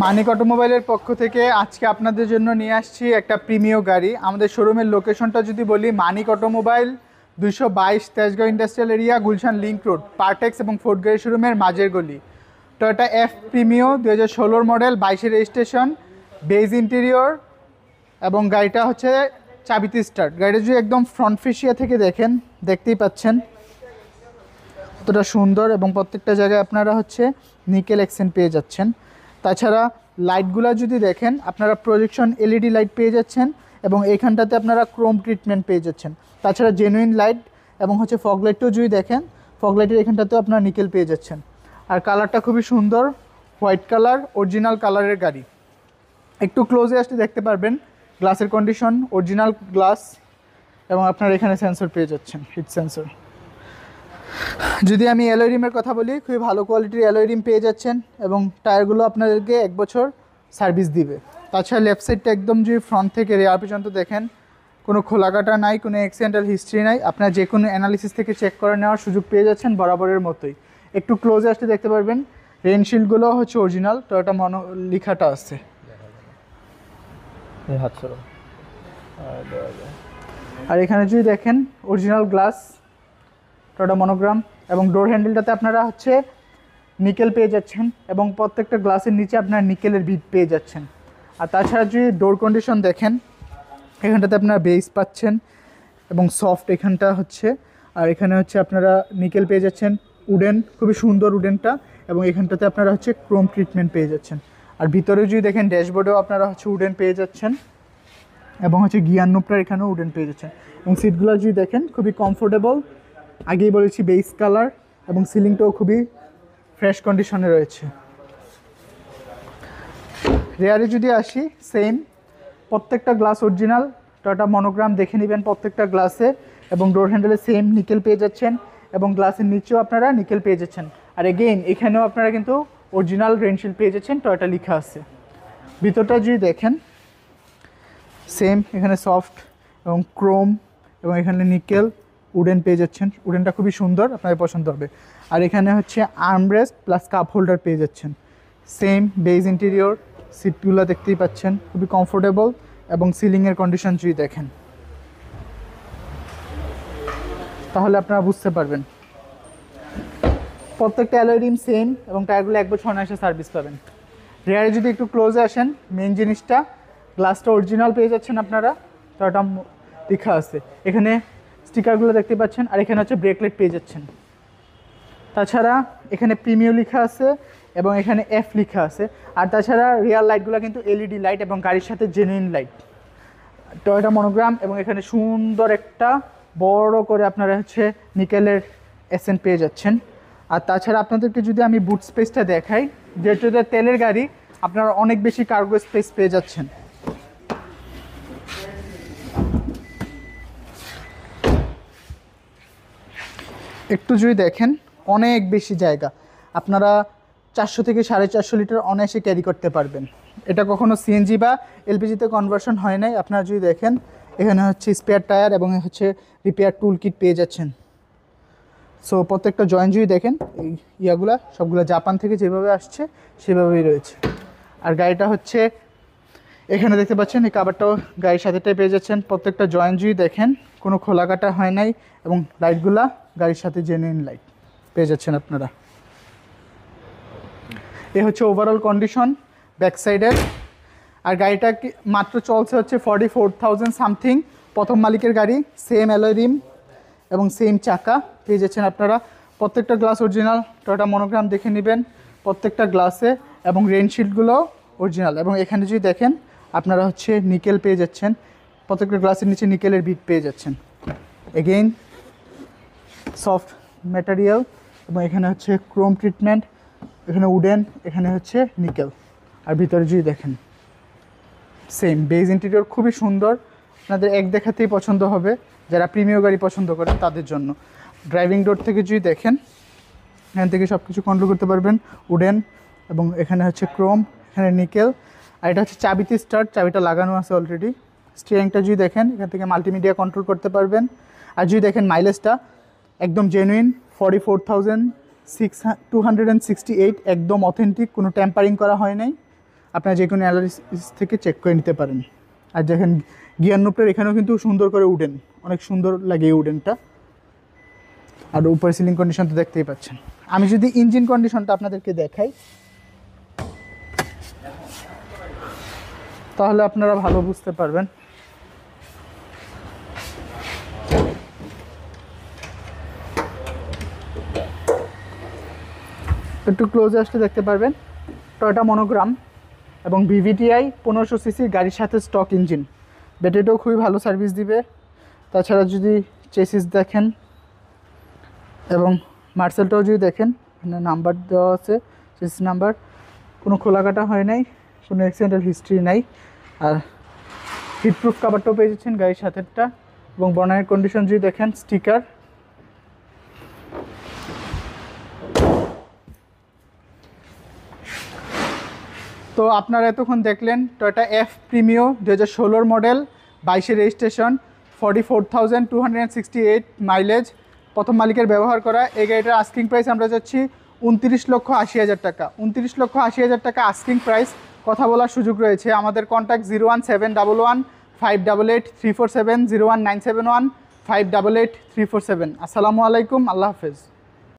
মানিক অটোমোবাইলের পক্ষ থেকে আজকে আপনাদের জন্য নিয়ে আসছি একটা প্রিমিয় গাড়ি। আমাদের শোরুমের লোকেশনটা যদি বলি, Manik automobile 222 Tejgaon industrial area, Gulshan link road, Partex এবং ফোর্ড গাড়ি শোরুমের মাঝের গলি। Toyota F Premio 2016 model, 22 registration, beige interior এবং গাড়িটা হচ্ছে চাবিতে স্টার্ট। গাড়িটা যদি একদম ফ্রন্ট ফেসিয়া থেকে দেখেন, দেখতেই পাচ্ছেন কতটা সুন্দর এবং প্রত্যেকটা জায়গায় আপনারা হচ্ছে নিকেল এক্সেন্ট পেয়ে যাচ্ছেন। তাছাড়া লাইটগুলো যদি দেখেন, আপনারা প্রজেকশন এলইডি লাইট পেয়ে যাচ্ছেন এবং এইখানটাতে আপনারা ক্রোম ট্রিটমেন্ট পেয়ে যাচ্ছেন। তাছাড়া জেনুইন লাইট এবং হচ্ছে ফগ লাইটটাও যদি দেখেন, ফগ লাইটের এখানটাতেও আপনারা নিকেল পেয়ে যাচ্ছেন। আর কালারটা খুবই সুন্দর, হোয়াইট কালার, অরিজিনাল কালারের গাড়ি। একটু ক্লোজে আসলে দেখতে পারবেন গ্লাসের কন্ডিশন, অরিজিনাল গ্লাস এবং আপনারা এখানে সেন্সর পেয়ে যাচ্ছেন, হিট সেন্সর। যদি আমি অ্যালয় রিমের কথা বলি, খুবই ভালো কোয়ালিটির অ্যালয় রিম পেয়ে যাচ্ছেন এবং টায়ারগুলো আপনাদেরকে 1 বছর সার্ভিস দিবে। তাছাড়া লেফট সাইডটা একদম যদি ফ্রন্ট থেকে রেয়ার পর্যন্ত দেখেন, কোনো খোলাকাটা নাই, কোনো অ্যাক্সিডেন্টাল হিস্ট্রি নাই। আপনারা যে কোনো অ্যানালিসিস থেকে চেক করে নেওয়ার সুযোগ পেয়ে যাচ্ছেন বরাবরের মতোই। একটু ক্লোজে আসলে দেখতে পারবেন রেনশিল্ডগুলো হচ্ছে অরিজিনাল, টয়োটা মনো লেখাটা আছে। আর এখানে যদি দেখেন অরিজিনাল গ্লাস, টয়োটা মনোগ্রাম এবং ডোর হ্যান্ডেলটাতে আপনারা হচ্ছে নিকেল পেয়ে যাচ্ছেন এবং প্রত্যেকটা গ্লাসের নিচে আপনারা নিকেলের বিট পেয়ে যাচ্ছেন। আর তাছাড়া যদি ডোর কন্ডিশন দেখেন, এখানটাতে আপনারা বেস পাচ্ছেন এবং সফট এখানটা হচ্ছে, আর এখানে হচ্ছে আপনারা নিকেল পেয়ে যাচ্ছেন, উডেন, খুবই সুন্দর উডেনটা, এবং এখানটাতে আপনারা হচ্ছে ক্রোম ট্রিটমেন্ট পেয়ে যাচ্ছেন। আর ভিতরে যদি দেখেন ড্যাশবোর্ডেও আপনারা হচ্ছে উডেন পেয়ে যাচ্ছেন এবং হচ্ছে গিয়ার নোপটার এখানেও উডেন পেয়ে যাচ্ছেন। এবং সিটগুলো যদি দেখেন খুবই কমফোর্টেবল, আগেই বলেছি বেস কালার এবং সিলিংটাও খুবই ফ্রেশ কন্ডিশনে রয়েছে। রেয়ারে যদি আসি, সেম, প্রত্যেকটা গ্লাস অরিজিনাল, টয়োটা মনোগ্রাম দেখে নেবেন প্রত্যেকটা গ্লাসে, এবং ডোর হ্যান্ডেলে সেম নিকেল পেয়ে যাচ্ছেন এবং গ্লাসের নিচেও আপনারা নিকেল পেয়ে যাচ্ছেন। আর এগেইন এখানেও আপনারা কিন্তু অরিজিনাল রেনশিল্ড পেয়ে যাচ্ছেন, টয়োটা লেখা আছে। ভিতরটা যদি দেখেন সেম, এখানে সফট এবং ক্রোম এবং এখানে নিকেল, উডেন পেয়ে যাচ্ছেন। উডেনটা খুবই সুন্দর, আপনাদের পছন্দ হবে। আর এখানে হচ্ছে আর্মরেস্ট প্লাস কাপ হোল্ডার পেয়ে যাচ্ছেন। সেম বেজ ইন্টেরিয়র, সিটগুলো দেখতেই পাচ্ছেন খুবই কমফোর্টেবল এবং সিলিংয়ের কন্ডিশন যদি দেখেন তাহলে আপনারা বুঝতে পারবেন। প্রত্যেকটা অ্যালয় রিম সেম এবং টায়ারগুলো 1 বছর অনায়াসে সার্ভিস পাবেন। রেয়ারে যদি একটু ক্লোজে আসেন, মেন জিনিসটা গ্লাসটা অরিজিনাল পেয়ে যাচ্ছেন আপনারা, টয়োটা লেখা আছে এখানে, স্টিকারগুলো দেখতে পাচ্ছেন। আর এখানে হচ্ছে ব্রেকলেট পেয়ে যাচ্ছেন। তাছাড়া এখানে প্রিমিও লেখা আছে এবং এখানে এফ লেখা আছে। আর তাছাড়া রিয়ার লাইটগুলো কিন্তু এলইডি লাইট এবং গাড়ির সাথে জেনুইন লাইট, টয়োটা মনোগ্রাম, এবং এখানে সুন্দর একটা বড় করে আপনারা হচ্ছে নিকেলের এসেন্ট পেয়ে যাচ্ছেন। আর তাছাড়া আপনাদেরকে যদি আমি বুট স্পেসটা দেখাই, যেহেতু এটা তেলের গাড়ি, আপনারা অনেক বেশি কার্গো স্পেস পেয়ে যাচ্ছেন। একটু যদি দেখেন, অনেক বেশি জায়গা, আপনারা 400 থেকে 450 লিটার অনায়াসে ক্যারি করতে পারবেন। এটা কখনো সিএনজি বা এলপিজিতে কনভার্সন হয় নাই। আপনারা যদি দেখেন, এখানে হচ্ছে স্পেয়ার টায়ার এবং হচ্ছে রিপেয়ার টুল কিট পেয়ে যাচ্ছেন। সো প্রত্যেকটা জয়েন্ট যদি দেখেন, এই ইয়াগুলা সবগুলো জাপান থেকে যেভাবে আসছে সেভাবেই রয়েছে। আর গাড়িটা হচ্ছে এখানে দেখতে পাচ্ছেন, এই কাভারটাও গাড়ির সাথেটাই পেয়ে যাচ্ছেন। প্রত্যেকটা জয়েন্ট যদি দেখেন, কোনো খোলাকাটা হয় নাই এবং লাইটগুলা গাড়ির সাথে জেনুইন লাইট পেয়ে যাচ্ছেন আপনারা। এ হচ্ছে ওভারঅল কন্ডিশন ব্যাক সাইডের। আর গাড়িটা মাত্র চলছে হচ্ছে 44,000 সামথিং। প্রথম মালিকের গাড়ি, সেম অ্যালয় রিম এবং সেম চাকা পেয়ে যাচ্ছেন আপনারা। প্রত্যেকটা গ্লাস অরিজিনাল, টয়োটা মনোগ্রাম দেখে নেবেন প্রত্যেকটা গ্লাসে, এবং রেনশিল্ডগুলো অরিজিনাল। এবং এখানে যদি দেখেন, আপনারা হচ্ছে নিকেল পেয়ে যাচ্ছেন, প্রত্যেকটা গ্লাসের নিচে নিকেলের বিট পেয়ে যাচ্ছেন। এগেইন সফট ম্যাটেরিয়াল এবং এখানে হচ্ছে ক্রোম ট্রিটমেন্ট, এখানে উডেন, এখানে হচ্ছে নিকেল। আর ভিতরে যদি দেখেন সেম বেজ ইন্টেরিয়র, খুবই সুন্দর, আপনাদের এক দেখাতেই পছন্দ হবে। যারা প্রিমিয়াম গাড়ি পছন্দ করেন তাদের জন্য। ড্রাইভিং ডোর থেকে যদি দেখেন, এখান থেকে সব কিছু কন্ট্রোল করতে পারবেন, উডেন এবং এখানে হচ্ছে ক্রোম, এখানে নিকেল। আর এটা হচ্ছে চাবিতে স্টার্ট, চাবিটা লাগানো আছে অলরেডি। স্টিয়ারিংটা যদি দেখেন, এখান থেকে মাল্টিমিডিয়া কন্ট্রোল করতে পারবেন। আর যদি দেখেন মাইলেজটা একদম জেনুইন, 44,268, একদম অথেন্টিক, কোনো ট্যাম্পারিং করা হয় নাই। আপনারা যে কোনো অ্যানালিসিস থেকে চেক করে নিতে পারেন। আর দেখেন গিয়ার নোপটার এখানেও কিন্তু সুন্দর করে উডেন, অনেক সুন্দর লাগে এই উডেনটা। আর উপরে সিলিং কন্ডিশন তো দেখতেই পাচ্ছেন। আমি যদি ইঞ্জিন কন্ডিশনটা আপনাদেরকে দেখাই তাহলে আপনারা ভালো বুঝতে পারবেন। একটু ক্লোজে আসতে দেখতে পারবেন টয়োটা মনোগ্রাম এবং ভিভিটিআই 1500 সিসি গাড়ির সাথে স্টক ইঞ্জিন। ব্যাটারিটাও খুবই ভালো সার্ভিস দিবে। তাছাড়া যদি চেসিস দেখেন এবং মার্সেলটাও যদি দেখেন, এখানে নাম্বার দেওয়া আছে, চেসিস নাম্বার, কোনো খোলাকাটা হয় নাই, কোনো অ্যাক্সিডেন্টাল হিস্ট্রি নাই। আর হিটপ্রুফ কাভারটাও পেয়ে যাচ্ছেন গাড়ির সাথেটা। এবং বনারের কন্ডিশন যদি দেখেন, স্টিকার। তো আপনারা এতক্ষণ দেখলেন Toyota F Premio 2016 model, 22 registration, 44,268 mileage, প্রথম মালিকের ব্যবহার করা। এই গাড়িটার আস্কিং প্রাইস আমরা যাচ্ছি 29,80,000 টাকা। 29,80,000 টাকা আস্কিং প্রাইস। কথা বলার সুযোগ রয়েছে। আমাদের কন্ট্যাক্ট 01711 588 347, 01971 588 347। আসসালামু আলাইকুম, আল্লাহ হাফেজ।